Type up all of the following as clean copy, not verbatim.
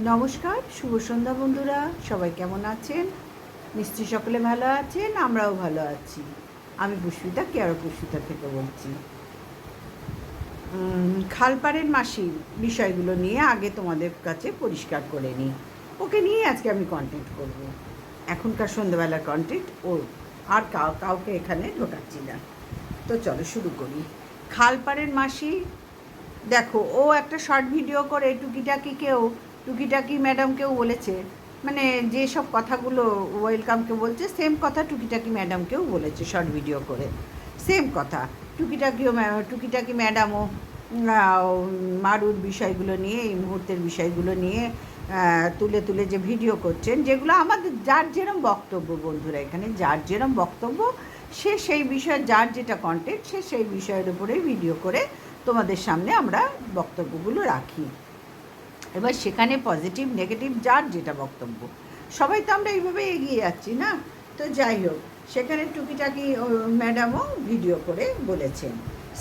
নমস্কার, শুভ সন্ধ্যা বন্ধুরা। সবাই কেমন আছেন? নিশ্চয়ই সকলে ভালো আছেন, আমরাও ভালো আছি। আমি পুষ্পিতা, কেয়ার পুষ্পিতা থেকে বলছি। খালপাড়ের মাসির বিষয়গুলো নিয়ে আগে তোমাদের কাছে পরিষ্কার করে নিই। ওকে নিয়ে আজকে আমি কন্টেন্ট করব। এখনকার সন্ধ্যাবেলার কন্টেন্ট ও, আর কাউকে এখানে ঢোকাচ্ছি না। তো চলো শুরু করি। খালপাড়ের মাসি, দেখো, ও একটা শর্ট ভিডিও করে টুকিটাকি ম্যাডামকেও বলেছে, মানে যে সব কথাগুলো ওয়েলকামকে বলছে সেম কথা টুকিটাকি ম্যাডামকেও বলেছে শর্ট ভিডিও করে। সেম কথা টুকিটাকি ম্যাডামও মারুর বিষয়গুলো নিয়ে, এই মুহূর্তের বিষয়গুলো নিয়ে তুলে তুলে যে ভিডিও করছেন, যেগুলো আমাদের যার যেরম বক্তব্য, বন্ধুরা, এখানে যার যেরম বক্তব্য, সে সেই বিষয়ে, যার যেটা কন্টেন্ট, সে সেই বিষয়ের উপরেই ভিডিও করে তোমাদের সামনে আমরা বক্তব্যগুলো রাখি। এবার সেখানে পজিটিভ নেগেটিভ যার যেটা বক্তব্য, সবাই তো আমরা এইভাবে এগিয়ে যাচ্ছি না। তো যাই হোক, সেখানে টুকিটাকি ম্যাডামও ভিডিও করে বলেছেন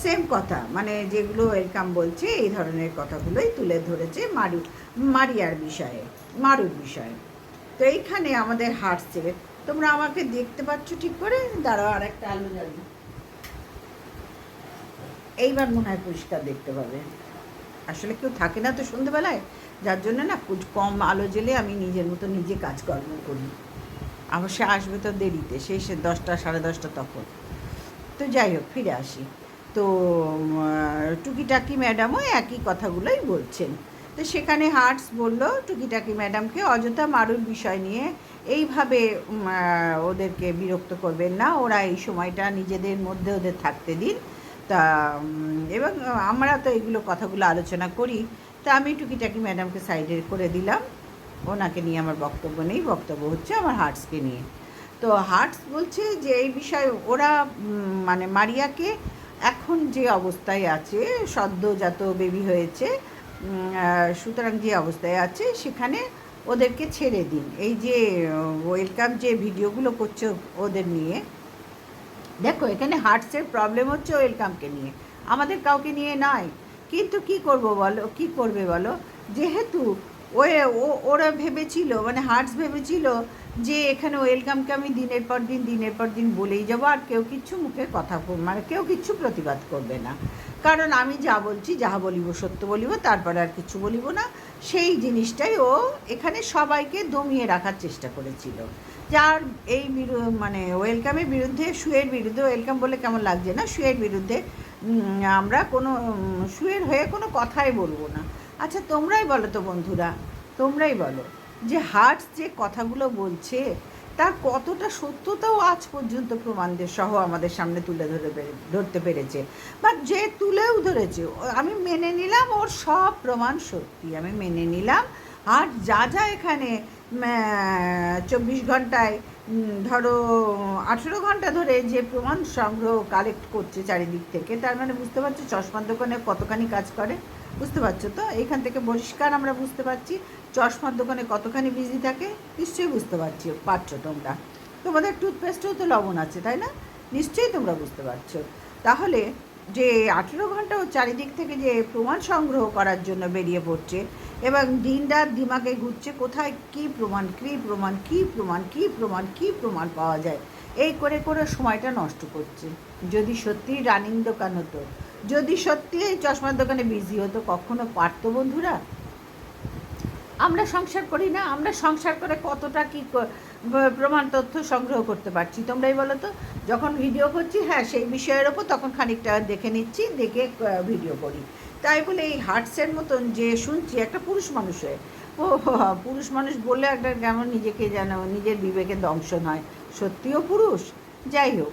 সেম কথা, মানে যেগুলো ওয়েলকাম বলছে এই ধরনের কথাগুলোই তুলে ধরেছে মারুর বিষয়ে। তো এইখানে আমাদের হাঁটছে, তোমরা আমাকে দেখতে পাচ্ছ ঠিক করে? দাঁড়াও, আর একটা আলো জ্বালি, এইবার মনে হয় পরিষ্কার দেখতে পাবে। আসলে কেউ থাকে না তো সন্ধেবেলায়, যার জন্য না কম আলো জ্বেলে আমি নিজের মতো নিজে কাজকর্ম করি। আবার সে আসবে তো দেরিতে, সে 10টা 10:30 তখন। তো যাই হোক, ফিরে আসি। তো টুকিটাকি ম্যাডামও একই কথাগুলোই বলছেন। তো সেখানে হার্টস বলল টুকিটাকি ম্যাডামকে, অযথা মারুর বিষয় নিয়ে এইভাবে ওদেরকে বিরক্ত করবেন না, ওরা এই সময়টা নিজেদের মধ্যে ওদের থাকতে দিন। তা এবং আমরা তো এইগুলো কথাগুলো আলোচনা করি। তা আমি টুকিটাকি ম্যাডামকে সাইডে করে দিলাম, ওনাকে নিয়ে আমার বক্তব্য নেই, বক্তব্য হচ্ছে আমার হার্টসকে নিয়ে। তো হার্টস বলছে যে এই বিষয়ে ওরা মানে মারিয়াকে এখন যে অবস্থায় আছে, সদ্যজাত বেবি হয়েছে, সুতরাং যে অবস্থায় আছে সেখানে ওদেরকে ছেড়ে দিন। এই যে ওয়েলকাম যে ভিডিওগুলো করছে ওদের নিয়ে, দেখো এখানে হার্টসের প্রবলেম হচ্ছে ওয়েলকামকে নিয়ে, আমাদের কাউকে নিয়ে নয়। কিন্তু কি করবে বলো, যেহেতু ওরা ভেবেছিল, মানে হার্টস ভেবেছিল যে এখানে ওয়েলকামকে আমি দিনের পর দিন বলেই যাবো, আর কেউ কিচ্ছু মুখে কথা, মানে কেউ কিচ্ছু প্রতিবাদ করবে না, কারণ আমি যা বলছি, যাহা বলিব সত্য বলিব, তারপরে আর কিছু বলিব না। সেই জিনিসটাই ও এখানে সবাইকে দমিয়ে রাখার চেষ্টা করেছিল। যার এই মানে ওয়েলকামের বিরুদ্ধে, শুয়ের বিরুদ্ধে, ওয়েলকাম বলে কেমন লাগছে না, শুয়ের বিরুদ্ধে আমরা কোনো শুয়ের হয়ে কোনো কথাই বলবো না। আচ্ছা তোমরাই বলো তো বন্ধুরা, তোমরাই বলো যে হার্টস যে কথাগুলো বলছে তার কতটা সত্যতাও আজ পর্যন্ত প্রমাণদের সহ আমাদের সামনে ধরতে পেরেছে, বা যে তুলেও ধরেছে, আমি মেনে নিলাম ওর সব প্রমাণ সত্যি, আমি মেনে নিলাম। আর যা যা এখানে 24 ঘন্টায়, ধরো 18 ঘন্টা ধরে যে প্রমাণ সংগ্রহ কালেক্ট করছে চারিদিক থেকে, তার মানে বুঝতে পারছো চশমার দোকানে কতখানি কাজ করে। বুঝতে পারছো তো? এখান থেকে পরিষ্কার আমরা বুঝতে পারছি চশমার দোকানে কতখানি বিজি থাকে। নিশ্চয়ই বুঝতে পারছো তোমরা। তোমাদের টুথপেস্টেও তো লবণ আছে, তাই না? নিশ্চয়ই তোমরা বুঝতে পারছো। তাহলে যে 18 ঘন্টা ও চারিদিক থেকে যে প্রমাণ সংগ্রহ করার জন্য বেরিয়ে পড়ছে এবং দিনরাত দিমাগে ঘুরছে কোথায় কী প্রমাণ পাওয়া যায়, এই করে করে সময়টা নষ্ট করছে। যদি সত্যি রানিং দোকান হতো, যদি সত্যি এই চশমার দোকানে বিজি হতো, কখনো পারতো বন্ধুরা? আমরা সংসার করি না, আমরা সংসার করে কতটা কী প্রমাণ তথ্য সংগ্রহ করতে পারছি তোমরাই বলো তো। যখন ভিডিও করছি, হ্যাঁ সেই বিষয়ের ওপর তখন খানিকটা দেখে নিচ্ছি, দেখে ভিডিও করি। তাই বলে এই হার্টসের মতন যে শুনছি একটা পুরুষ মানুষ হয়ে, ও পুরুষ মানুষ বললে একটা কেমন নিজেকে যেন নিজের বিবেকে দংশন হয়। সত্যিও পুরুষ। যাই হোক,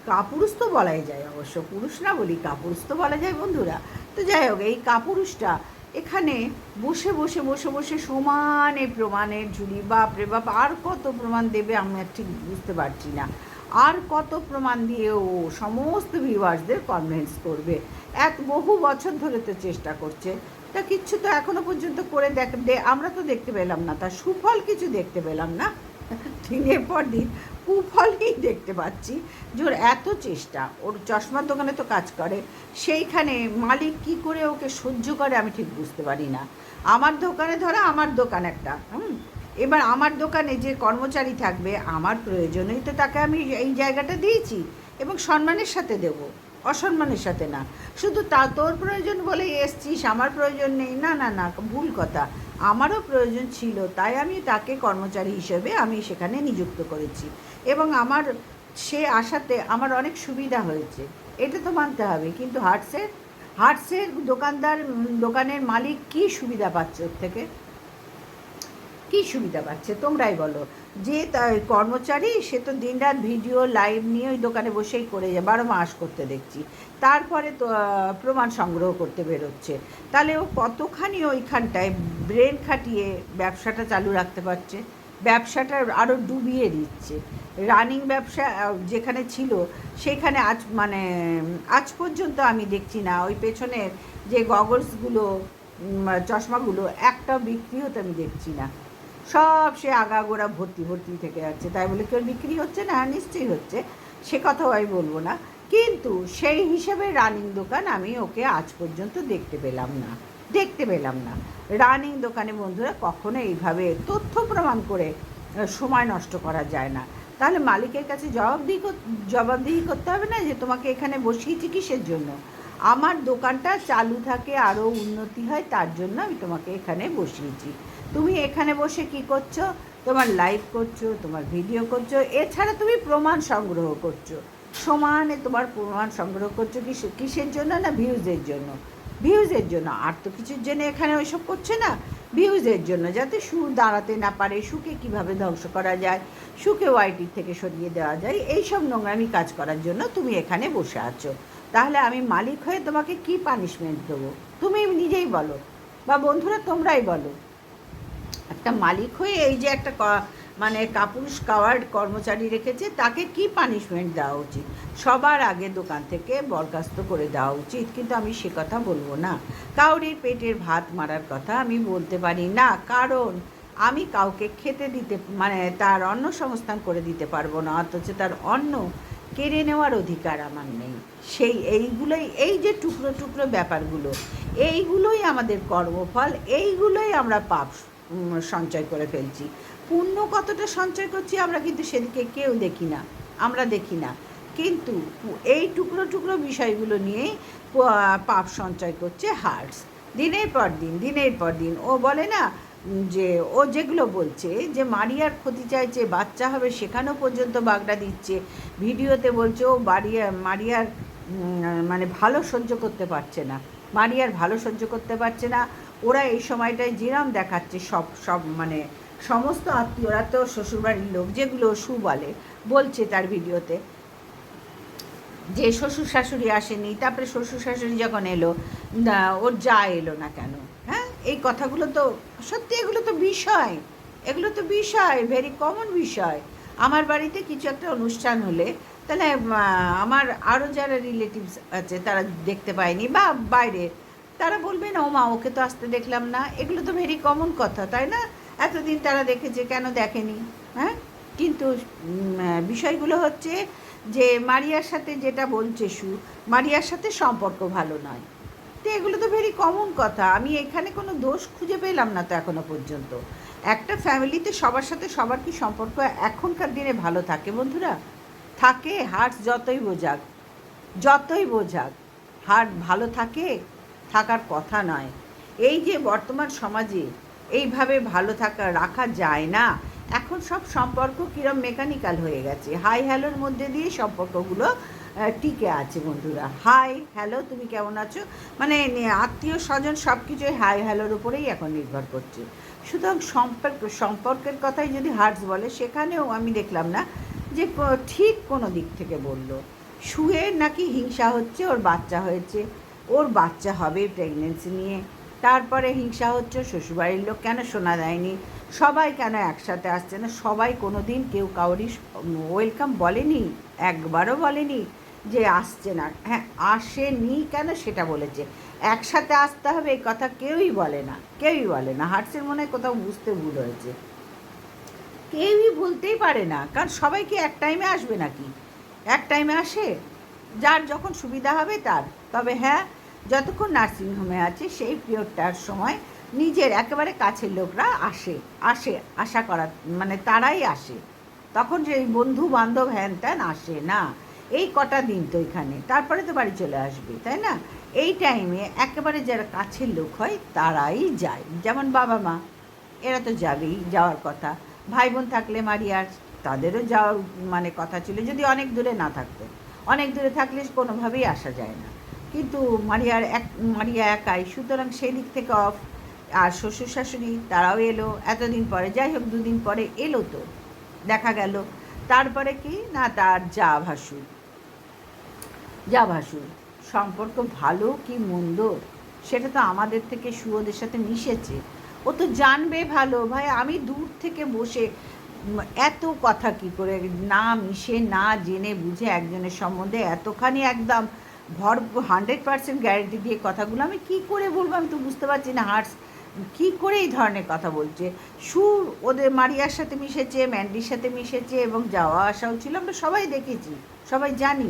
কাপুরুষ তো বলাই যায়, অবশ্য পুরুষ না বলি, কাপুরুষ তো বলা যায় বন্ধুরা। তো যাই হোক, এই কাপুরুষটা এখানে বসে বসে বসে বসে সমানে প্রমাণের ঝুলি, বাপরে বাপ, আর কত প্রমাণ দেবে আমি আর ঠিক বুঝতে পারছি না। আর কত প্রমাণ দিয়ে ও সমস্ত ভিউয়ার্সদের কনভিন্স করবে। বহু বছর ধরে তো চেষ্টা করছে, তা কিচ্ছু তো এখনো পর্যন্ত করে আমরা তো দেখতে পেলাম না, তার সুফল কিছু দেখতে পেলাম না। দিনের পর দিন কুফলই দেখতে পাচ্ছি যে ওর এত চেষ্টা, ওর চশমার দোকানে তো কাজ করে, সেইখানে মালিক কি করে ওকে সহ্য করে আমি ঠিক বুঝতে পারি না। আমার দোকানে ধরো আমার দোকান একটা, এবার আমার দোকানে যে কর্মচারী থাকবে আমার প্রয়োজনেই তো তাকে আমি এই জায়গাটা দিয়েছি, এবং সম্মানের সাথে দেবো, অসম্মানের সাথে না। শুধু তোর প্রয়োজন বলে এসছিস, আমার প্রয়োজন নেই, না না না, ভুল কথা। আমারও প্রয়োজন ছিল, তাই আমি তাকে কর্মচারী হিসেবে আমি সেখানে নিযুক্ত করেছি, এবং আমার সে আসাতে আমার অনেক সুবিধা হয়েছে, এটা তো মানতে হবে। কিন্তু হার্টসের দোকানের মালিক কী সুবিধা পাচ্ছে ওর থেকে? কী সুবিধা পাচ্ছে তোমরাই বলো। যে তার কর্মচারী সে তো দিনরাত ভিডিও লাইভ নিয়ে ওই দোকানে বসেই করে যায়, 12 মাস করতে দেখছি, তারপরে তো প্রমাণ সংগ্রহ করতে বেরোচ্ছে। তাহলে ও কতখানি ওইখানটায় ব্রেন খাটিয়ে ব্যবসাটা চালু রাখতে পারছে, ব্যবসাটা আরও ডুবিয়ে দিচ্ছে। রানিং ব্যবসা যেখানে ছিল সেখানে আজ পর্যন্ত আমি দেখছি না ওই পেছনের যে গগলসগুলো, চশমাগুলো একটাও বিক্রি হতে আমি দেখছি না। সব সে আগাগোড়া ভর্তি ভর্তি থেকে যাচ্ছে। তাই বলে কেউ বিক্রি হচ্ছে না? নিশ্চয়ই হচ্ছে, সে কথাও আমি বলবো না। কিন্তু সেই হিসেবে রানিং দোকান আমি ওকে আজ পর্যন্ত দেখতে পেলাম না। রানিং দোকানে বন্ধুরা কখনো এইভাবে তথ্য প্রমাণ করে সময় নষ্ট করা যায় না। তাহলে মালিকের কাছে জবাবদিহি করতে হবে না যে তোমাকে এখানে বসিয়েছি কিসের জন্য? আমার দোকানটা চালু থাকে, আরও উন্নতি হয়, তার জন্য আমি তোমাকে এখানে বসিয়েছি। তুমি এখানে বসে কি করছো? তোমার লাইভ করছো, তোমার ভিডিও করছো, এছাড়া তুমি প্রমাণ সংগ্রহ করছো, সমানে তোমার প্রমাণ সংগ্রহ করছো কিসের জন্য? না ভিউজের জন্য। আর তো কিছুর জন্য এখানে ওইসব করছে না, ভিউজের জন্য, যাতে সু দাঁড়াতে না পারে, সুকে কিভাবে ধ্বংস করা যায়, সুকে ওয়াইটির থেকে সরিয়ে দেওয়া যায়, এইসব নোংরামি কাজ করার জন্য তুমি এখানে বসে আছো। তাহলে আমি মালিক হয়ে তোমাকে কি পানিশমেন্ট দেবো? তুমি নিজেই বলো, বা বন্ধুরা তোমরাই বলো। একটা মালিক হয়ে এই যে একটা কাপুরুষ কাওয়ার্ড কর্মচারী রেখেছে, তাকে কি পানিশমেন্ট দেওয়া উচিত? সবার আগে দোকান থেকে বরখাস্ত করে দেওয়া উচিত। কিন্তু আমি সে কথা বলবো না। কাউরির পেটের ভাত মারার কথা আমি বলতে পারি না, কারণ আমি কাউকে খেতে দিতে তার অন্ন সংস্থান করে দিতে পারবো না, অথচ তার অন্ন কেড়ে নেওয়ার অধিকার আমার নেই। এই যে টুকরো টুকরো ব্যাপারগুলো, এইগুলোই আমাদের কর্মফল, এইগুলোই আমরা পাপ সঞ্চয় করে ফেলছি। পুণ্য কতটা সঞ্চয় করছি আমরা কিন্তু সেদিকে কেউ আমরা দেখি না। কিন্তু এই টুকরো টুকরো বিষয়গুলো নিয়েই পাপ সঞ্চয় করছে হার্টস, দিনের পর দিন। ও বলে না যে ও যেগুলো বলছে যে মারিয়ার ক্ষতি চাইছে, বাচ্চা হবে, সেখানেও পর্যন্ত বাগড়া দিচ্ছে। ভিডিওতে বলছে ও মারিয়ার ভালো সহ্য করতে পারছে না, ওরা এই সময়টায় যেরম দেখাচ্ছে সব সমস্ত আত্মীয়রা তো শ্বশুরবাড়ির লোক, যেগুলো বলছে তার ভিডিওতে, যে শ্বশুর শাশুড়ি আসেনি, তারপরে শ্বশুর শাশুড়ি যখন এলো ওর যা এলো না কেন, হ্যাঁ, এই কথাগুলো তো সত্যি, এগুলো তো বিষয় ভেরি কমন বিষয়। আমার বাড়িতে কিছু একটা অনুষ্ঠান হলে তাহলে আমার আরও যারা রিলেটিভস আছে তারা দেখতে পায়নি বা বাইরে, তারা বলবে না ও মা ওকে তো আসতে দেখলাম না। এগুলো তো ভেরি কমন কথা, তাই না? এতদিন তারা দেখেছে, কেন দেখেনি? হ্যাঁ, কিন্তু বিষয়গুলো হচ্ছে যে মারিয়ার সাথে যেটা বলছে মারিয়ার সাথে সম্পর্ক ভালো নয়, তো এগুলো তো ভেরি কমন কথা। আমি এখানে কোনো দোষ খুঁজে পেলাম না তো এখনো পর্যন্ত। একটা ফ্যামিলিতে সবার সাথে সবার কি সম্পর্ক এখনকার দিনে ভালো থাকে বন্ধুরা? থাকে? হার্ট যতই বোঝাক হার্ট ভালো থাকার কথা নয়। এই যে বর্তমান সমাজে এইভাবে ভালো রাখা যায় না। এখন সব সম্পর্ক কিরম মেকানিক্যাল হয়ে গেছে, হাই হ্যালোর মধ্যে দিয়ে সম্পর্কগুলো টিকে আছে বন্ধুরা। হাই হ্যালো, তুমি কেমন আছো, আত্মীয় স্বজন সব কিছুই হাই হ্যালোর উপরেই এখন নির্ভর করছে। সুতরাং সম্পর্কের কথাই যদি হার্টস বলে, সেখানেও আমি দেখলাম না যে ঠিক কোনো দিক থেকে বলল। শুয়ে নাকি হিংসা হচ্ছে, ওর বাচ্চা হয়েছে, ওর বাচ্চা হবে প্রেগনেন্সি নিয়ে, তারপরে হিংসা হচ্ছে শ্বশুরবাড়ির লোক কেন শোনা দেয়নি, সবাই কেন একসাথে আসছে না, সবাই কোনো দিন কেউ কাউরি ওয়েলকাম বলেনি, একবারও বলেনি যে আসছে না। হ্যাঁ, আসেনি কেন সেটা বলেছে, একসাথে আসতে হবে এই কথা কেউই বলে না। হার্টসের মনে হয় কোথাও বুঝতে ভুল হয়েছে। কেউই বলতেই পারে না, কারণ সবাই কি এক টাইমে আসবে নাকি? এক টাইমে আসে? যার যখন সুবিধা হবে তার। তবে হ্যাঁ, যতক্ষণ নার্সিংহোমে আছে সেই পিরিয়ডটার সময় নিজের একেবারে কাছের লোকরা আসে, আসে আশা করা, মানে তারাই আসে। তখন সেই বন্ধু বান্ধব হ্যান ত্যান আসে না। এই কটা দিন তো এখানে, তারপরে তো বাড়ি চলে আসবে, তাই না? এই টাইমে একেবারে যারা কাছের লোক হয় তারাই যায়, যেমন বাবা মা, এরা তো যাবেই, যাওয়ার কথা। ভাই বোন থাকলে মারিয়ার, তাদেরও যাওয়ার মানে কথা ছিল, যদি অনেক দূরে না থাকতো। অনেক দূরে থাকলে কোনোভাবেই আসা যায় না, কিন্তু মারিয়া একাই, সুতরাং সেই দিক থেকে অফ। আর শ্বশুর শাশুড়ি তারাও এলো এতদিন পরে, যাই হোক দুদিন পরে এলো তো দেখা গেল। তারপরে কি না, তার যা ভাসুর সম্পর্ক ভালো কি মন্দ সেটা তো আমাদের থেকে ওদের সাথে মিশেছে, ও তো জানবে ভালো। ভাই আমি দূর থেকে বসে এত কথা কি করে না মিশে না জেনে বুঝে একজনের সম্বন্ধে এতখানি একদম 100% গ্যারেন্টি দিয়ে কথাগুলো আমি কি করে বলবো? আমি তো বুঝতে পারছি না হার্টস কী করে এই ধরনের কথা বলছে। সুর ওদের মারিয়ার সাথে মিশেছে, ম্যান্ডির সাথে মিশেছে, এবং যাওয়া আসাও ছিল, আমরা সবাই দেখেছি, সবাই জানি।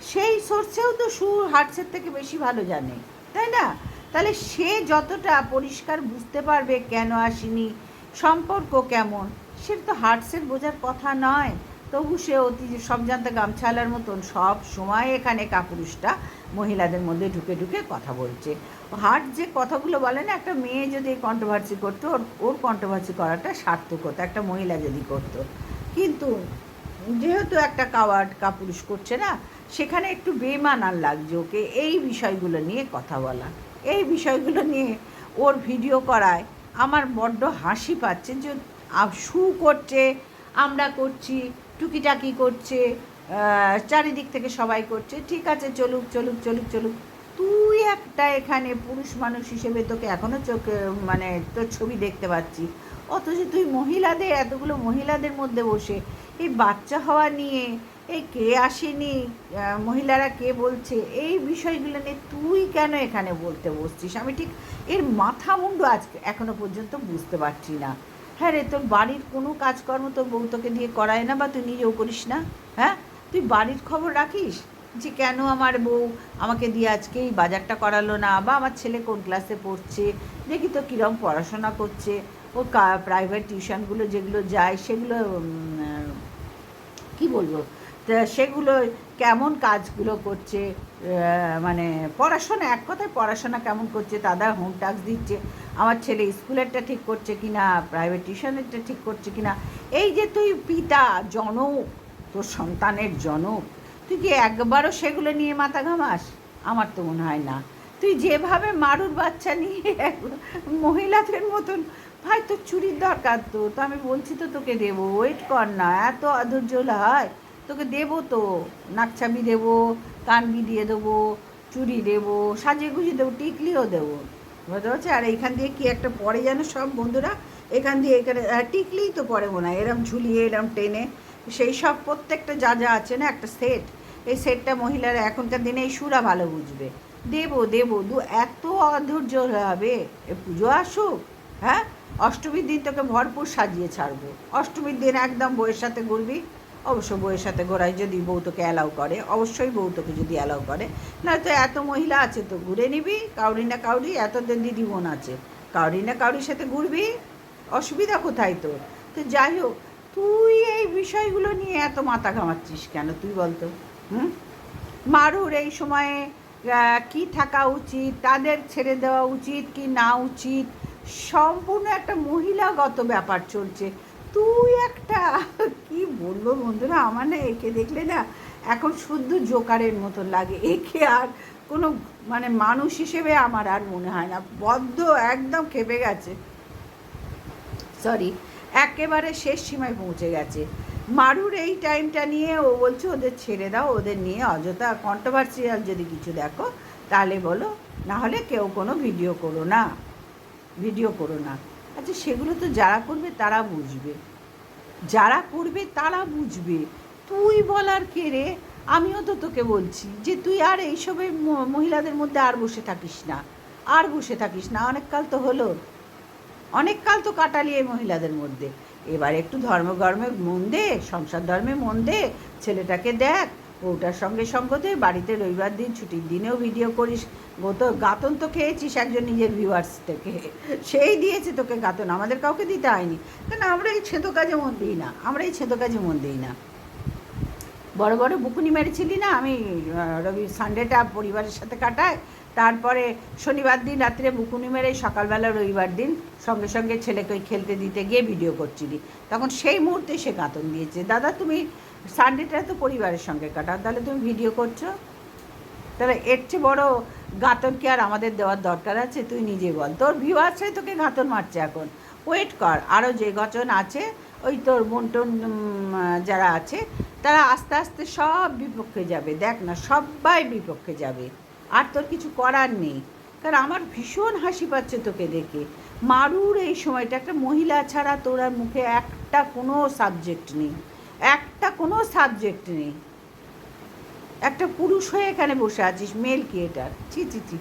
সেই সোর্সেও তো সুর হার্টসের থেকে বেশি ভালো জানে, তাই না? তাহলে সে যতটা পরিষ্কার বুঝতে পারবে কেন আসেনি, সম্পর্ক কেমন, সেটা তো হার্টসের বোঝার কথা নয়। তবু সে অতি সব জানতে গামছালার মতন সব সময় এখানে কাপুরুষটা মহিলাদের মধ্যে ঢুকে ঢুকে কথা বলছে। হার্ট যে কথাগুলো বলে না, একটা মেয়ে যদি কন্ট্রোভার্সি করতো, ওর কন্ট্রোভার্সি করাটা সার্থক হতো, একটা মহিলা যদি করতো। কিন্তু যেহেতু একটা কাপুরুষ করছে না, সেখানে একটু বেমানান লাগছে ওকে এই বিষয়গুলো নিয়ে কথা বলা, এই বিষয়গুলো নিয়ে ওর ভিডিও করায় আমার বড্ড হাসি পাচ্ছে। যে শু করছে, আমরা করছি, টুকিটাকি করছে, চারিদিক থেকে সবাই করছে, ঠিক আছে, চলুক চলুক চলুক চলুক। তুই একটা এখানে পুরুষ মানুষ হিসেবে তোকে এখনও চোখে মানে তোর ছবি দেখতে পাচ্ছি, অথচ তুই এতগুলো মহিলাদের মধ্যে বসে এই বাচ্চা হওয়া নিয়ে, এই কে আসেনি, মহিলারা কে বলছে, এই বিষয়গুলো নিয়ে তুই কেন এখানে বলতে বসছিস? আমি ঠিক এর মাথা মুন্ডু আজকে এখনও পর্যন্ত বুঝতে পারছি না। হ্যাঁ রে, তোর বাড়ির কোনো কাজকর্ম তোর বউ তোকে দিয়ে করায় না, বা তুই নিজেও করিস না? হ্যাঁ, তুই বাড়ির খবর রাখিস যে কেন আমার বউ আমাকে দিয়ে আজকে এই বাজারটা করালো না, বা আমার ছেলে কোন ক্লাসে পড়ছে, দেখি তো কীরকম পড়াশোনা করছে, ও প্রাইভেট টিউশনগুলো যেগুলো যায় সেগুলো কি বলবো, সেগুলো কেমন কাজগুলো করছে, মানে পড়াশোনা, এক কথায় পড়াশোনা কেমন করছে, দাদা হোম টাস্ক দিচ্ছে, আমার ছেলে স্কুলেরটা ঠিক করছে কি না, প্রাইভেট টিউশনেরটা ঠিক করছে কি না। এই যে তুই পিতা, জনক, তোর সন্তানের জনক, তুই কি একবারও সেগুলো নিয়ে মাথা ঘামাস? আমার তো মনে হয় না। তুই যেভাবে মারুর বাচ্চা নিয়ে মহিলাদের মতন, ভাই তোর চুরির দরকার তো আমি বলছি তো তোকে দেবো, ওয়েট কর না, এত অধৈর্য হয়, তোকে দেবো তো, নাকছাবি দেবো, কানগি দিয়ে দেবো, চুড়ি দেবো, সাজিয়ে গুজিয়ে দেবো, টিকলিও দেবো, বুঝতে পারছি। আর এইখান দিয়ে কি একটা পরে যেন সব বন্ধুরা, এখান দিয়ে এখানে টিকলিই তো পরে মনে হয়, এরম ঝুলিয়ে এরম টেনে, সেই সব প্রত্যেকটা যা যা আছে না একটা সেট, এই সেটটা মহিলারা এখনকার দিনে এই সুরা ভালো বুঝবে। দেবো দেবো এত অধৈর্য হবে, এ পুজো আসুক, হ্যাঁ, অষ্টমীর দিন তোকে ভরপুর সাজিয়ে ছাড়বো। অষ্টমীর দিন একদম বউয়ের সাথে ঘুরবি, অবশ্য বউয়ের সাথে ঘোরায় যদি বউ তোকে অ্যালাউ করে, অবশ্যই বউ তোকে যদি অ্যালাউ করে, নয়তো এত মহিলা আছে তো ঘুরে নিবি, কাউরি না কাউরি, এত দিদি বোন আছে, কাউরি না কাউরির সাথে ঘুরবি, অসুবিধা কোথায় তোর? তো যাই হোক, তুই এই বিষয়গুলো নিয়ে এত মাথা ঘামাচ্ছিস কেন তুই বলতো? মারুর এই সময়ে কি থাকা উচিত, তাদের ছেড়ে দেওয়া উচিত কি না উচিত, সম্পূর্ণ একটা মহিলাগত ব্যাপার চলছে। তুই একটা কি বলবো বন্ধুরা, আমার না একে দেখলে না এখন শুদ্ধ জোকারের মতন লাগে, একে আর কোনো মানে মানুষ হিসেবে আমার আর মনে হয় না, বদ্ধ একদম খেপে গেছে, সরি, একেবারে শেষ সীমায় পৌঁছে গেছে। মারুর এই টাইমটা নিয়ে ও বলছে ওদের ছেড়ে দাও, ওদের নিয়ে অযথা কন্ট্রোভার্সিয়াল যদি কিছু দেখো তাহলে বলো, না হলে কেউ কোনো ভিডিও করো না। আচ্ছা, সেগুলো তো যারা করবে তারা বুঝবে, তুই বলার কে রে? আমিও তো তোকে বলছি যে তুই আর এইসবের মহিলাদের মধ্যে আর বসে থাকিস না, অনেক কাল তো কাটালি এই মহিলাদের মধ্যে, এবার একটু ধর্মকর্মে মন দে, সংসার ধর্মে মন দে, ছেলেটাকে দেখ, বউটার সঙ্গে সঙ্গ দে, বাড়িতে রবিবার দিন ছুটির দিনেও ভিডিও করিস। গাতন তো খেয়েছিস একজন নিজের ভিউয়ার্স থেকে, সেই দিয়েছে তোকে গাতন, আমাদের কাউকে দিতে হয়নি। কারণ আমরা এই ছেঁতো কাজে মন দিই না, আমরা এই ছেঁতো কাজে মন দিই না। বড় বড় বুকুনি মেরেছিলি না, আমি সানডেটা পরিবারের সাথে কাটাই, তারপরে শনিবার দিন রাত্রে বুকুনি মেরে সকালবেলা রবিবার দিন সঙ্গে সঙ্গে ছেলেকে ওই খেলতে দিতে গিয়ে ভিডিও করছিলি, তখন সেই মুহূর্তে সে গাতন দিয়েছে, দাদা তুমি সানডেটা তো পরিবারের সঙ্গে কাটাও, তাহলে তুমি ভিডিও করছো, তাহলে এর চেয়ে বড় গাতন কি আর আমাদের দেওয়ার দরকার আছে? তুই নিজে বল, তোর ভিউয়ার্সে তোকে গাতন মারছে এখন, ওয়েট কর, আরও যে গজন আছে ওই তোর বন্টন যারা আছে তারা আস্তে আস্তে সব বিপক্ষে যাবে, দেখ না সবাই বিপক্ষে যাবে, আর তোর কিছু করার নেই। কারণ আমার ভীষণ হাসি পাচ্ছে তোকে দেখে, মারুর এই সময়টা একটা মহিলা ছাড়া তোর আর মুখে একটা কোনো সাবজেক্ট নেই, একটা কোনো সাবজেক্ট নেই, একটা পুরুষ হয়ে এখানে বসে আছিস, মেল ক্রিয়েটার, ছি ছি ছি।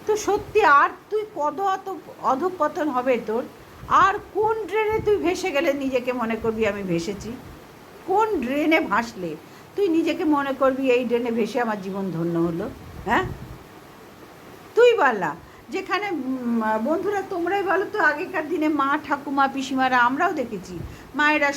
তো সত্যি আর তুই কত অধঃপতন হবে তোর, আর কোন ড্রেনে তুই ভেসে গেলে নিজেকে মনে করবি আমি ভেসেছি? কোন ড্রেনে ভাসলে তুই নিজেকে মনে করবি এই ড্রেনে ভেসে আমার জীবন ধন্য হলো? হ্যাঁ তুই বললা, যেখানে বন্ধুরা তোমরাই বলো তো, আগেকার দিনে মা ঠাকুমা পিসিমারা আমরাও দেখেছি, মায়েরা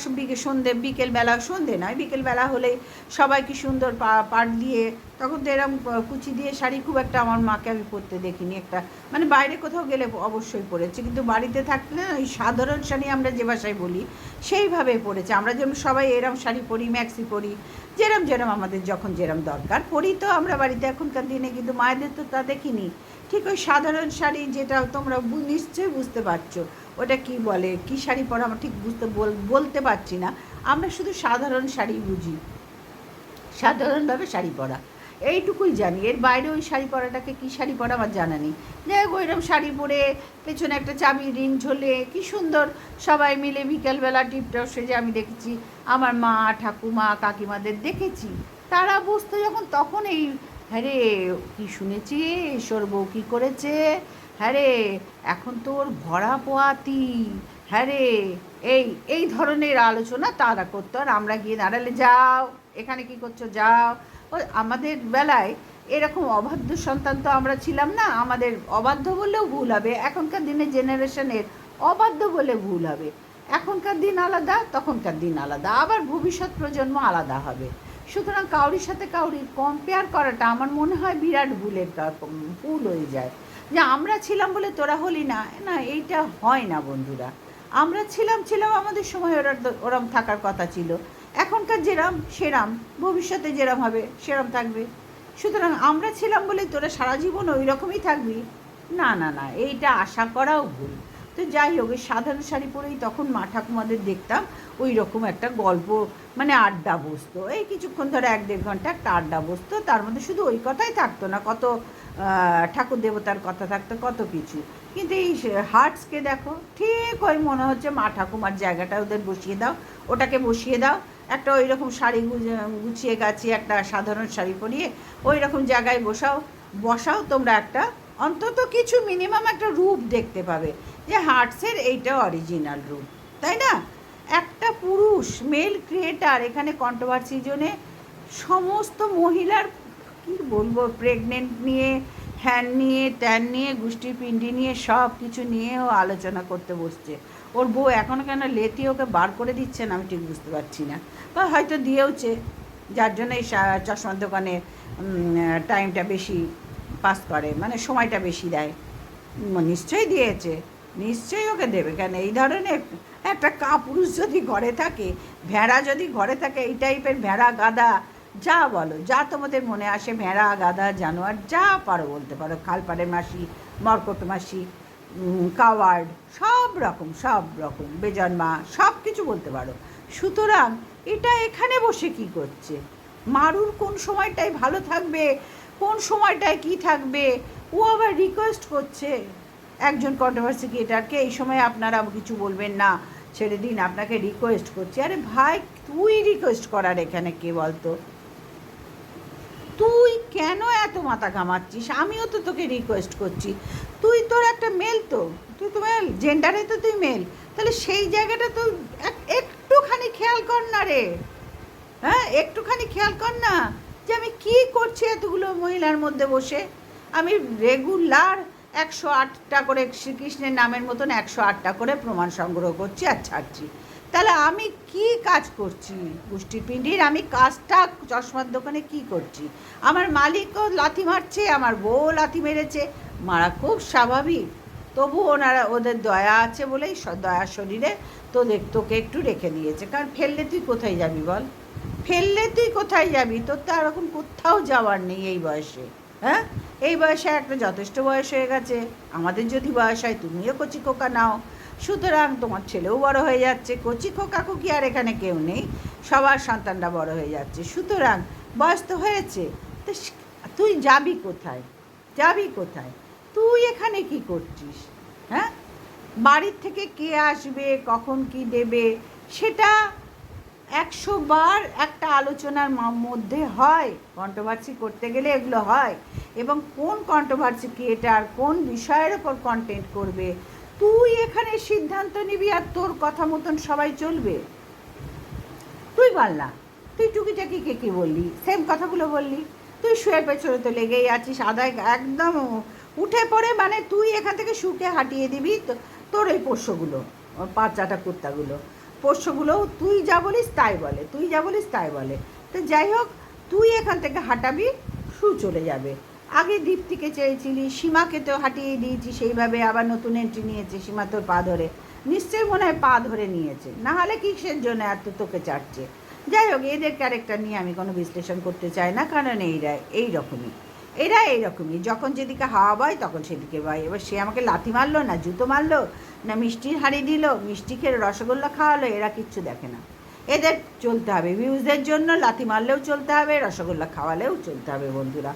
বিকেলবেলা, সন্ধে নয় বিকেলবেলা হলে সবাই কি সুন্দর পাট দিয়ে, তখন তো এরকম কুচি দিয়ে শাড়ি খুব একটা আমার মাকে আমি পরতে দেখিনি, একটা মানে বাইরে কোথাও গেলে অবশ্যই পরেছে, কিন্তু বাড়িতে থাকলে ওই সাধারণ শাড়ি আমরা যে ভাষায় বলি সেইভাবে পরেছে। আমরা যেমন সবাই এরম শাড়ি পরি, ম্যাক্সি পরি, যেরম আমাদের যখন যেরম দরকার পরি তো আমরা বাড়িতে, এখনকার দিনে কিন্তু মায়েদের তো তা দেখিনি। ঠিক ওই সাধারণ শাড়ি যেটা তোমরা নিশ্চয়ই বুঝতে পারছো ওটা কি বলে, কি শাড়ি পরা আমরা ঠিক বলতে পারছি না, আমরা শুধু সাধারণ শাড়ি বুঝি, সাধারণভাবে শাড়ি পরা এইটুকুই জানি, এর বাইরে ওই শাড়ি পরাটাকে কী শাড়ি পরা আমার জানা নেই। যাই হোক ওইরকম শাড়ি পরে পেছনে একটা চাবির রিং ঝোলে কী সুন্দর সবাই মিলে বিকেলবেলা টিপটপ সেজে আমি দেখেছি, আমার মা ঠাকুমা কাকিমাদের দেখেছি, তারা বুঝতো যখন তখন এই হ্যাঁ রে কী শুনেছি ঈশ্বর বউ কী করেছে, হ্যাঁ রে এখন তোর ভরা পোয়াতি, হ্যাঁ রে এই ধরনের আলোচনা তারা করতো, আর আমরা গিয়ে দাঁড়ালে যাও এখানে কি করছো যাও। ও আমাদের বেলায় এরকম অবাধ্য সন্তান তো আমরা ছিলাম না, আমাদের অবাধ্য বললেও ভুল হবে, এখনকার দিনের জেনারেশনের অবাধ্য বলে ভুল হবে, এখনকার দিন আলাদা তখনকার দিন আলাদা, আবার ভবিষ্যৎ প্রজন্ম আলাদা হবে। সুতরাং কাউরির সাথে কাউরির কম্পেয়ার করাটা আমার মনে হয় বিরাট ভুল হয়ে যায়, যে আমরা ছিলাম বলে তোরা হলি না, না এইটা হয় না বন্ধুরা, আমরা ছিলাম আমাদের সময় ওরম থাকার কথা ছিল, এখনকার যেরাম সেরাম, ভবিষ্যতে যেরাম হবে সেরাম থাকবে, সুতরাং আমরা ছিলাম বলে তোরা সারা জীবন ওই রকমই থাকবি, না না না এইটা আশা করাও ভুল। তো যাই হোক এই সাধারণ শাড়ি পরেই তখন মা ঠাকুমাদের দেখতাম ওই রকম একটা গল্প, মানে আড্ডা বসতো, এই কিছুক্ষণ ধরে 1-1.5 ঘন্টা একটা আড্ডা বসতো, তার মধ্যে শুধু ওই কথাই থাকতো না, কত ঠাকুর দেবতার কথা থাকতো, কত কিছু। কিন্তু এই হার্টসকে দেখো, ঠিক ওই মনে হচ্ছে মা ঠাকুমার জায়গাটা ওদের বসিয়ে দাও, ওটাকে বসিয়ে দাও, একটা ওই রকম শাড়ি গুছিয়ে গাছিয়ে একটা সাধারণ শাড়ি পরিয়ে ওই রকম জায়গায় বসাও তোমরা, একটা অন্তত কিছু মিনিমাম একটা রূপ দেখতে পাবে যে হার্টসের এইটা অরিজিনাল রূপ, তাই না? একটা পুরুষ মেল ক্রিয়েটার এখানে কন্ট্রোভার্সি জন্যে সমস্ত মহিলার কী বলবো, প্রেগনেন্ট নিয়ে, হ্যান নিয়ে, ত্যান নিয়ে, গোষ্ঠীর পিণ্ডি নিয়ে, সব কিছু নিয়েও আলোচনা করতে বসছে। ওর বউ এখনও কেন লেতি ওকে বার করে দিচ্ছে না আমি ঠিক বুঝতে পারছি না, বা হয়তো দিয়েওছে, যার জন্য এই চশমার দোকানে টাইমটা বেশি পাস করে, মানে সময়টা বেশি দেয়, নিশ্চয়ই দিয়েছে, নিশ্চয়ই ওকে দেবে, কেন এই ধরনের একটা কাপুরুষ যদি ঘরে থাকে, ভেড়া যদি ঘরে থাকে, এই টাইপের ভেড়া গাদা যা বলো, যা তোমাদের মনে আসে, ভেড়া গাদা জানোয়ার যা পারো বলতে পারো, খালপাড়ের মাসি, মর্কট মাসি, কাওয়ার্ড, সব রকম বেজন্মা, সব কিছু বলতে পারো। সুতরাং এটা এখানে বসে কি করছে? মারুর কোন সময়টায় ভালো থাকবে, কোন সময়টায় কি থাকবে, ও আবার রিকোয়েস্ট করছে একজন কন্ট্রোভার্সি ক্রিয়েটারকে, এই সময় আপনারা কিছু বলবেন না, ছেড়ে দিন, আপনাকে রিকোয়েস্ট করছে। আরে ভাই তুই রিকোয়েস্ট করার এখানে কে বলতো? তুই কেন এত মাথা ঘামাচ্ছিস? আমিও তো তোকে রিকোয়েস্ট করছি, তুই তোর একটা মেল, তো তুই তো মেল, জেন্ডারে তো তুই মেল, তাহলে সেই জায়গাটা তো একটুখানি খেয়াল কর না রে, হ্যাঁ একটুখানি খেয়াল কর না যে আমি কি করছি এতগুলো মহিলার মধ্যে বসে। আমি রেগুলার 108টা করে শ্রীকৃষ্ণের নামের মতন 108টা করে প্রমাণ সংগ্রহ করছি আর ছাড়ছি। তাহলে আমি কি কাজ করছি গোষ্ঠীর পিণ্ডির? আমি কাজটা চশমার দোকানে কি করছি? আমার মালিকও লাথি মারছে, আমার বউ লাথি মেরেছে, মারা খুব স্বাভাবিক। তবু ওদের দয়া আছে বলেই দয়া শরীরে তোকে একটু রেখে দিয়েছে। কারণ ফেললে তুই কোথায় যাবি বল? ফেললে তুই কোথায় যাবি? তোর তো এরকম কোথাও যাওয়ার নেই এই বয়সে। হ্যাঁ, এই বয়সে একটা যথেষ্ট বয়স হয়ে গেছে। আমাদের যদি বয়স হয় তুমিও কচি খোকা নাও, সুতরাং তোমার ছেলেও বড় হয়ে যাচ্ছে। কচি খোকা খুকি আর এখানে কেউ নেই, সবার সন্তানরা বড় হয়ে যাচ্ছে। সুতরাং বয়স তো হয়েছে, তো তুই যাবি কোথায়? যাবি কোথায়? তুই এখানে কি করছিস? হ্যাঁ, বাড়ির থেকে কে আসবে, কখন কি দেবে, সেটা 100 বার একটা আলোচনার মধ্যে হয়। কন্ট্রোভার্সি করতে গেলে এগুলো হয়। এবং কোন কন্ট্রোভার্সি ক্রিয়েটার কোন বিষয়ের ওপর কন্টেন্ট করবে, তুই এখানে সিদ্ধান্ত নিবি আর তোর কথা মতন সবাই চলবে? তুই বল না, তুই টুকিটাকি কে কী বললি? সেম কথাগুলো বললি। তুই শুয়ের পেছনে তো লেগেই আছিস, আদায় একদম উঠে পড়ে। মানে তুই এখান থেকে শুকে হাঁটিয়ে দিবি তোর এই পোষ্যগুলো, বাচ্চাটা কুত্তাগুলো, পোষ্যগুলোও তুই যা বলিস তাই বলে, তুই যা বলিস তাই বলে। তো যাই হোক, তুই এখান থেকে হাঁটাবি, শু চলে যাবে। আগে দীপ্তিকে চেয়েছিলি, সীমাকে তো হাঁটিয়ে দিয়েছি সেইভাবে, আবার নতুন এন্ট্রি নিয়েছে সীমা তোর পা ধরে। নিশ্চয়ই মনে হয় পা ধরে নিয়েছে, না হলে কিসের জন্য এত তোকে চাটছে। যাই হোক, এদের ক্যারেক্টার নিয়ে আমি কোনো বিশ্লেষণ করতে চাই না, কারণ এরা এইরকমই। যখন যেদিকে হাওয়া বয় তখন সেদিকে বয়। এবার সে আমাকে লাথি মারলো, না জুতো মারলো, না মিষ্টির হাঁড়ি দিল, মিষ্টি খেয়ে রসগোল্লা খাওয়ালো, এরা কিচ্ছু দেখে না। এদের চলতে হবে ভিউজের জন্য, লাথি মারলেও চলতে হবে, রসগোল্লা খাওয়ালেও চলতে হবে। বন্ধুরা,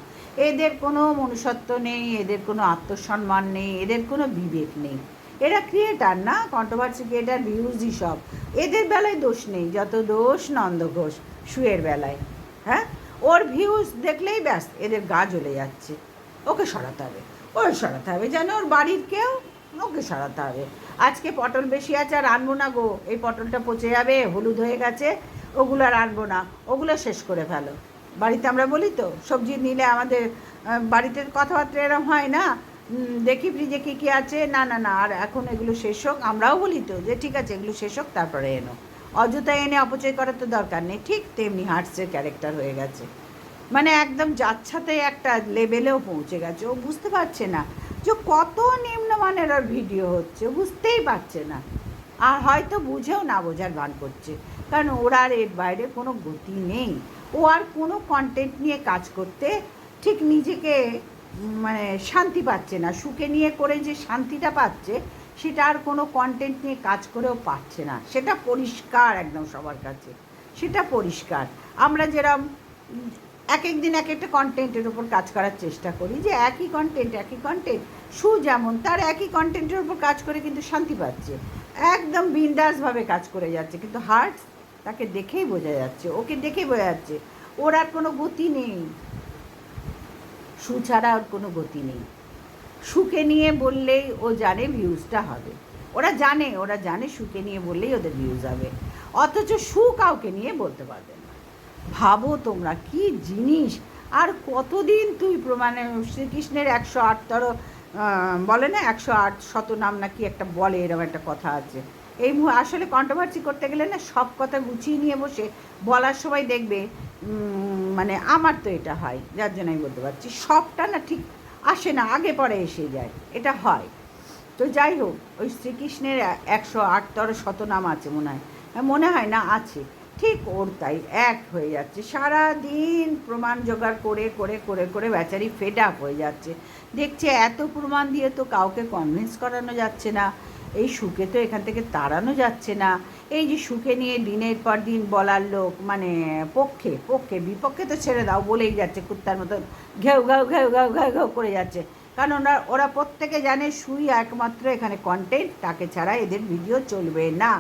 এদের কোনো মনুষ্যত্ব নেই, এদের কোনো আত্মসম্মান নেই, এদের কোনো বিবেক নেই। এরা ক্রিয়েটার না, কন্ট্রোভার্সি ক্রিয়েটার, ভিউজই সব। এদের বেলায় দোষ নেই, যত দোষ নন্দ ঘোষ শুয়ের বেলায়। হ্যাঁ, ওর ভিউজ দেখলেই ব্যাস এদের গা জ্বলে যাচ্ছে। ওকে সরাতে হবে, সরাতে হবে, যেন ওর বাড়ির কেউ, ওকে সরাতে হবে। আজকে পটল বেশি আছে, আর আনবো না গো, এই পটলটা পচে যাবে, হলুদ হয়ে গেছে, ওগুলো আর আনবো না, ওগুলো শেষ করে ফেলো। বাড়িতে আমরা বলি তো, সবজি নিলে আমাদের বাড়িতে কথাবার্তা এরম হয় না, দেখি ফ্রিজে কী কী আছে, না না না আর এখন এগুলো শেষ হোক। আমরাও বলি তো যে ঠিক আছে এগুলো শেষ হোক তারপরে এনো, অযথা এনে অপচয় করার তো দরকার নেই। ঠিক তেমনি হার্টসের ক্যারেক্টার হয়ে গেছে, মানে একদম যাচ্ছাতে একটা লেভেলেও পৌঁছে গেছে। ও বুঝতে পারছে না যে কত নিম্নমানের ওর ভিডিও হচ্ছে, বুঝতেই পারছে না। আর হয়তো বুঝেও না বোঝার ভান করছে, কারণ ওর আর এর বাইরে কোনো গতি নেই। ও আর কোনো কন্টেন্ট নিয়ে কাজ করতে ঠিক নিজেকে মানে শান্তি পাচ্ছে না। সুখে নিয়ে করে যে শান্তিটা পাচ্ছে, সেটা আর কোনো কন্টেন্ট নিয়ে কাজ করেও পাচ্ছে না। সেটা পরিষ্কার একদম সবার কাছে, সেটা পরিষ্কার। আমরা যেরকম এক এক দিন এক একটা কন্টেন্টের উপর কাজ করার চেষ্টা করি, যে একই কন্টেন্ট সু যেমন তার একই কন্টেন্টের উপর কাজ করে কিন্তু শান্তি পাচ্ছে, একদম বিন্দাসভাবে কাজ করে যাচ্ছে। কিন্তু হার্টস, তাকে দেখেই বোঝা যাচ্ছে, ওকে দেখেই বোঝা যাচ্ছে ওর আর কোনো গতি নেই। সু ছাড়া ওর কোনো গতি নেই। সুকে নিয়ে বললেই ও জানে ভিউজটা হবে, ওরা জানে সুকে নিয়ে বললেই ওদের ভিউজ হবে, অথচ সু কাউকে নিয়ে বলতে পারবে না। ভাবো তোমরা কি জিনিস! আর কতদিন তুই মানে শ্রীকৃষ্ণের 108তর বলে না, 108 শতনাম নাকি একটা বলে, এরকম একটা কথা আছে। এই আসলে কন্ট্রোভার্সি করতে গেলে না সব কথা গুছিয়ে নিয়ে বসে বলার সময় দেখবে, মানে আমার তো এটা হয়, যার জন্য আমি বলতে পারছি, সবটা না ঠিক আসে না, আগে পরে এসে যায়, এটা হয়। তো যাই হোক, ওই শ্রীকৃষ্ণের 108তর শতনাম আছে মনে হয় না আছে, ঠিক ওর তাই এক হয়ে যাচ্ছে। সারা দিন প্রমাণ জোগাড় করে করে করে করে বেচারি ফেড আপ হয়ে যাচ্ছে। দেখছে এত প্রমাণ দিয়ে তো কাউকে কনভিন্স করানো যাচ্ছে না, এই সুখে তো এখান থেকে তাড়ানো যাচ্ছে না। এই যে সুখে নিয়ে দিনের পর দিন বলার লোক, মানে পক্ষে বিপক্ষে তো ছেড়ে দাও, বলেই যাচ্ছে কুত্তার মতন ঘেউ ঘেউ ঘেউ ঘেউ ঘেউ ঘেউ করে যাচ্ছে। কারণ ওরা প্রত্যেকে জানে সুই একমাত্র এখানে কন্টেন্ট, তাকে ছাড়া এদের ভিডিও চলবে না।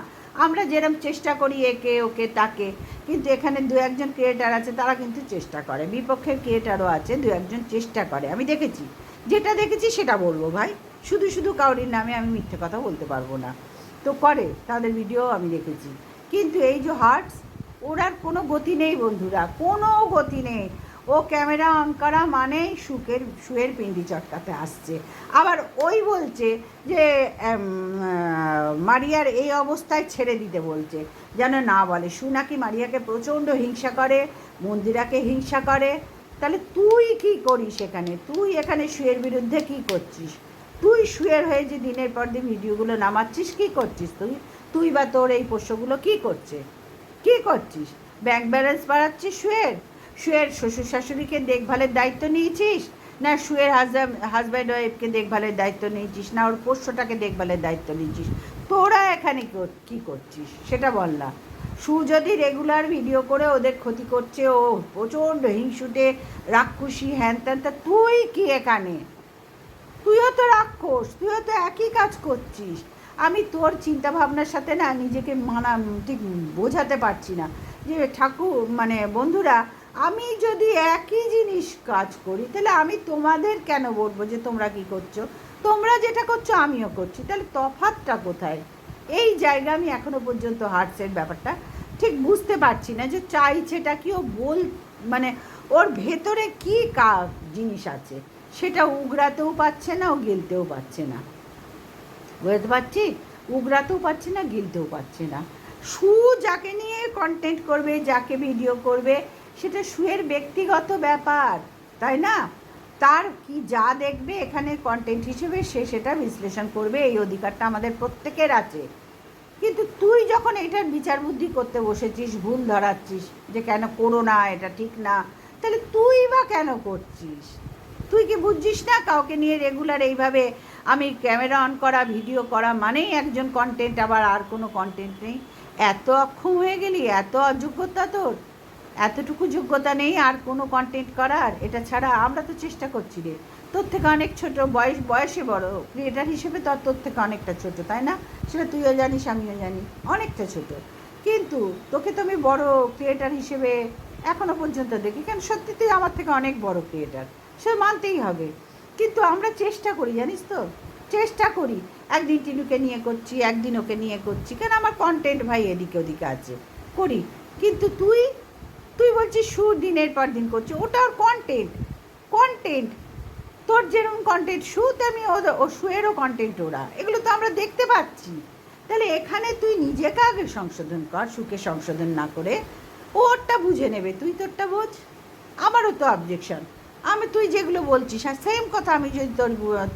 আমরা যেরকম চেষ্টা করি একে ওকে তাকে, কিন্তু এখানে দু একজন ক্রিয়েটার আছে তারা কিন্তু চেষ্টা করে, বিপক্ষের ক্রিয়েটারও আছে দু একজন চেষ্টা করে। আমি দেখেছি, যেটা দেখেছি সেটা বলবো ভাই, শুধু কাউরির নামে আমি মিথ্যে কথা বলতে পারবো না। তো করে, তাদের ভিডিও আমি দেখেছি। কিন্তু এই যে হার্টস, ওর আর কোনো গতি নেই বন্ধুরা, কোনো গতি নেই। ও ক্যামেরা অন করা মানেই শুয়ের পিন্ডি চটকাতে আসছে। আবার ওই বলছে যে মারিয়ার এই অবস্থায় ছেড়ে দিতে বলছে, যেন না বলে। নাকি মারিয়াকে প্রচণ্ড হিংসা করে, মন্দিরাকে হিংসা করে। তাহলে তুই কি করিস এখানে? তুই এখানে শুয়ের বিরুদ্ধে কি করছিস? তুই শুয়ের হয়ে যে দিনের পর দিন ভিডিওগুলো নামাচ্ছিস, কি করছিস তুই বা তোর এই পোষ্যগুলো কি করছে? কি করছিস? ব্যাংক ব্যালেন্স বাড়াচ্ছিস শুয়ের শ্বশুর শাশুড়িকে দেখভালের দায়িত্ব নিয়েছিস, না শুয়ের হাজব্যান্ড ওয়াইফকে দেখভালের দায়িত্ব নিয়েছিস, না ওর পোষ্যটাকে দেখভালের দায়িত্ব নিয়েছিস? তোরা এখানে কি করছিস সেটা বল না। যদি রেগুলার ভিডিও করে ওদের ক্ষতি করছে, ও প্রচণ্ড হিংসুটে রাক্ষসী হ্যান ত্যান, তা তুই কি এখানে? তুইও তো রাক্ষস, তুইও তো একই কাজ করছিস। আমি তোর চিন্তা ভাবনার সাথে না নিজেকে ঠিক বোঝাতে পারছি না যে ঠাকুর মানে বন্ধুরা, আমি যদি একই জিনিস কাজ করি তাহলে আমি তোমাদের কেন বলবো যে তোমরা কি করছো? তোমরা যেটা করছো আমিও করছি, তাহলে তফাৎটা কোথায়? এই জায়গা আমি এখনো পর্যন্ত হার্টসের ব্যাপারটা ঠিক বুঝতে পারছি না, যে চাইছেটা কি ও মানে ওর ভেতরে কি জিনিস আছে সেটা উগরাতেও পাচ্ছে না, ও গিলতেও পারছে না। বুঝতে পারছি, উগরাতেও পাচ্ছে না, গিলতেও পারছে না। যাকে নিয়ে কন্টেন্ট করবে, যাকে ভিডিও করবে, সেটা শুয়ের ব্যক্তিগত ব্যাপার, তাই না? তার কি যা দেখবে এখানে কন্টেন্ট হিসেবে সে সেটা বিশ্লেষণ করবে, এই অধিকারটা আমাদের প্রত্যেকের আছে। কিন্তু তুই যখন এটার বিচার বুদ্ধি করতে বসেছিস, ভুল ধরাচ্ছিস যে কেন করো না, এটা ঠিক না, তাহলে তুই বা কেন করছিস? তুই কি বুঝছিস না কাউকে নিয়ে রেগুলার এইভাবে আমি ক্যামেরা অন করা ভিডিও করা মানেই একজন কন্টেন্ট, আবার আর কোনো কন্টেন্ট নেই? এত অক্ষম হয়ে গেলি, এত অযোগ্যতা তোর, এতটুকু যোগ্যতা নেই আর কোনো কন্টেন্ট করার? এটা ছাড়া আমরা তো চেষ্টা করছি রে, তোর থেকে অনেক ছোটো, বয়সে বড় ক্রিয়েটার হিসেবে তো তোর থেকে অনেকটা ছোটো, তাই না? সেটা তুইও জানিস, আমিও জানি, অনেকটা ছোটো। কিন্তু তোকে তো আমি বড় ক্রিয়েটার হিসেবে এখনও পর্যন্ত দেখি, কেন সত্যি তুই আমার থেকে অনেক বড় ক্রিয়েটার, সে মানতেই হবে। কিন্তু আমরা চেষ্টা করি, জানিস তো, চেষ্টা করি। একদিন টিনুকে নিয়ে করছি, একদিন ওকে নিয়ে করছি, কেন আমার কন্টেন্ট ভাই এদিকে ওদিকে আছে, করি। কিন্তু তুই বলছিস দিনের পর দিন করছি, ওটা ওর কন্টেন্ট। তোর যেরকম কন্টেন্ট তেমনি ও শুয়েরও কন্টেন্ট, ওরা এগুলো তো আমরা দেখতে পাচ্ছি। তাহলে এখানে তুই নিজেকে আগে সংশোধন কর, সুখে সংশোধন না করে ওরটা বুঝে নেবে, তুই তোরটা বোঝ। আমারও তো অবজেকশন, তুই যেগুলো বলছিস আর সেম কথা আমি যদি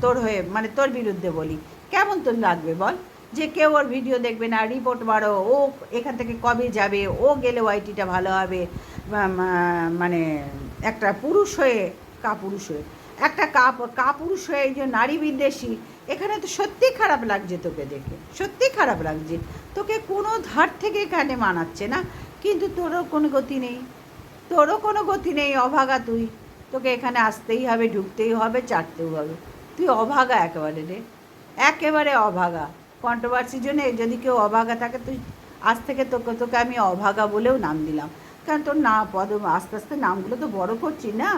তোর হয়ে মানে তোর বিরুদ্ধে বলি, কেমন তোর লাগবে বল? যে কেউ ওর ভিডিও দেখবে না, রিপোর্ট মারো, ও এখান থেকে কবে যাবে, ও গেলে ওয়াইটিটা ভালো হবে, মানে একটা পুরুষ হয়ে কাপুরুষ হয়ে একটা কাপুরুষ হয়ে এই যে নারী বিদ্বেষী, এখানে তো সত্যি খারাপ লাগছে তোকে দেখে, সত্যি খারাপ লাগছে। তোকে কোনো ধার থেকে এখানে মানাচ্ছে না, কিন্তু তোরও কোনো গতি নেই, অভাগা তুই। তোকে এখানে আসতেই হবে, ঢুকতেই হবে, চাটতেও হবে। তুই অভাগা একেবারে রে, একেবারে অভাগা। কন্ট্রোভার্সির জন্য যদি কেউ অভাগা থাকে, তুই আজ থেকে তোকে আমি অভাগা বলেও নাম দিলাম, কারণ তোর আস্তে আস্তে নামগুলো তো বড় করছি না,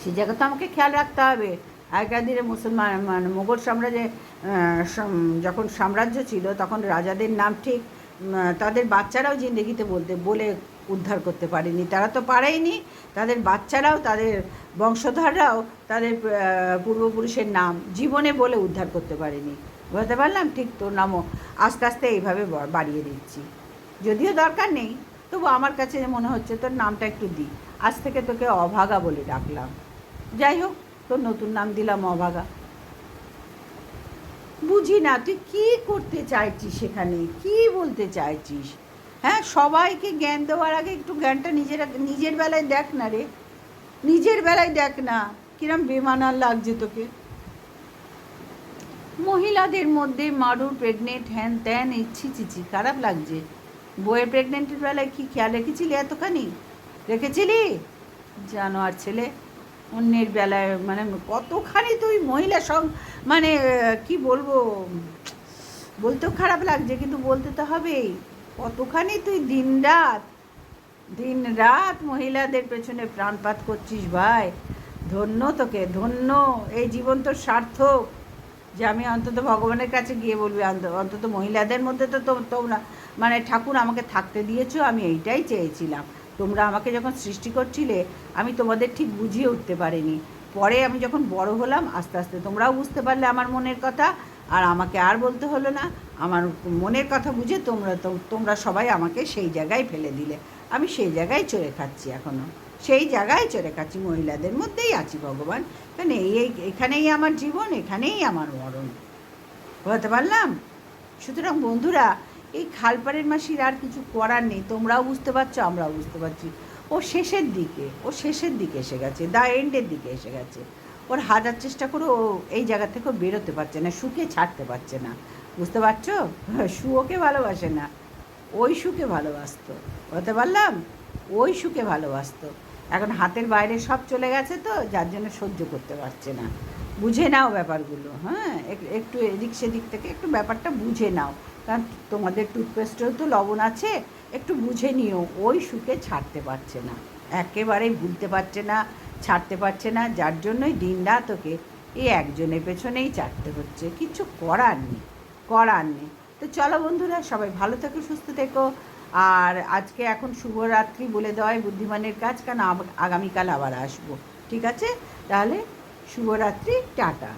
সে জায়গা তো আমাকে খেয়াল রাখতে হবে। আগেকার দিনে মানে মোগল সাম্রাজ্যে যখন সাম্রাজ্য ছিল, তখন রাজাদের নাম ঠিক তাদের বাচ্চারাও জিন্দেগিতে বলে উদ্ধার করতে পারেনি, তারা তো পারেইনি, তাদের বাচ্চারাও, তাদের বংশধররাও তাদের পূর্বপুরুষের নাম জীবনে বলে উদ্ধার করতে পারেনি। বুঝতে পারলাম? ঠিক তোর নামও আস্তে আস্তে এইভাবে বাড়িয়ে দিচ্ছি, যদিও দরকার নেই, তবু আমার কাছে মনে হচ্ছে তোর নামটা একটু দিই। আজ থেকে তোকে অভাগা বলে ডাকলাম, যাই হোক, তোর নতুন নাম দিলাম অভাগা। বুঝি না তুই কী করতে চাইছিস, সেখানে কী বলতে চাইছিস? হ্যাঁ, সবাইকে জ্ঞান দেওয়ার আগে একটু জ্ঞানটা নিজের বেলায় দেখ না রে, নিজের বেলায় দেখ না, কিরম বেমানার লাগছে তোকে। মহিলাদের মধ্যে মারুর প্রেগনেন্ট হ্যান ত্যান চিচি খারাপ লাগছে। বইয়ের প্রেগনেন্টের বেলায় কি খেয়াল রেখেছিলি? এতখানি রেখেছিলি? জানোয়ার ছেলে, অন্যের বেলায় মানে কতখানি তুই মহিলা মানে কি বলবো, বলতেও খারাপ লাগছে কিন্তু বলতে তো হবেই, কতখানি তুই দিন রাত মহিলাদের পেছনে প্রাণপাত করছিস ভাই। ধন্য তোকে, ধন্য, এই জীবন তোর সার্থক, যে আমি অন্তত ভগবানের কাছে গিয়ে বলবি অন্তত মহিলাদের মধ্যে তো তোমরা মানে ঠাকুর আমাকে থাকতে দিয়েছো, আমি এইটাই চেয়েছিলাম। তোমরা আমাকে যখন সৃষ্টি করছিলে আমি তোমাদের ঠিক বুঝিয়ে উঠতে পারিনি। পরে আমি যখন বড় হলাম আস্তে আস্তে তোমরাও বুঝতে পারলে আমার মনের কথা, আর আমাকে আর বলতে হলো না। আমার মনের কথা বুঝে তোমরা সবাই আমাকে সেই জায়গায় ফেলে দিলে। আমি সেই জায়গায় চড়ে খাচ্ছি এখনও, সেই জায়গায় চড়ে খাচ্ছি, মহিলাদের মধ্যেই আছি ভগবান। কারণ এখানেই আমার জীবন, এখানেই আমার মরণ। বলতে পারলাম? সুতরাং বন্ধুরা, এই খালপাড়ের মাসির আর কিছু করার নেই, তোমরাও বুঝতে পারছো, আমরাও বুঝতে পারছি। ও শেষের দিকে এসে গেছে, দ্য এন্ডের দিকে এসে গেছে। ওর হাজার চেষ্টা করে ও এই জায়গা থেকে বেরোতে পারছে না, সুখে ছাড়তে পারছে না। বুঝতে পারছো? সুখকে ভালোবাসে না, ওই সুখে ভালোবাসতো। বলতে পারলাম? ওই সুখে ভালোবাসতো। এখন হাতের বাইরে সব চলে গেছে তো, যার জন্য সহ্য করতে পারছে না। বুঝে নাও ব্যাপারগুলো, হ্যাঁ, একটু এদিক সেদিক থেকে একটু ব্যাপারটা বুঝে নাও। কারণ তোমাদের টুথপেস্টেও তো লবণ আছে, একটু বুঝে নিও। ওই সুখে ছাড়তে পারছে না, একেবারেই ভুলতে পারছে না, ছাড়তে পারছে না, যার জন্যই দিন রাত ওকে এই একজনের পেছনেই ছাড়তে হচ্ছে। কিছু করার নেই, করার নেই। তো চলো বন্ধুরা, সবাই ভালো থেকো, সুস্থ থেকো। আর আজকে এখন শুভরাত্রি বলে দেওয়াই বুদ্ধিমানের কাজ, কারণ আগামীকাল আবার আসবো। ঠিক আছে? তাহলে শুভরাত্রি, টাটা।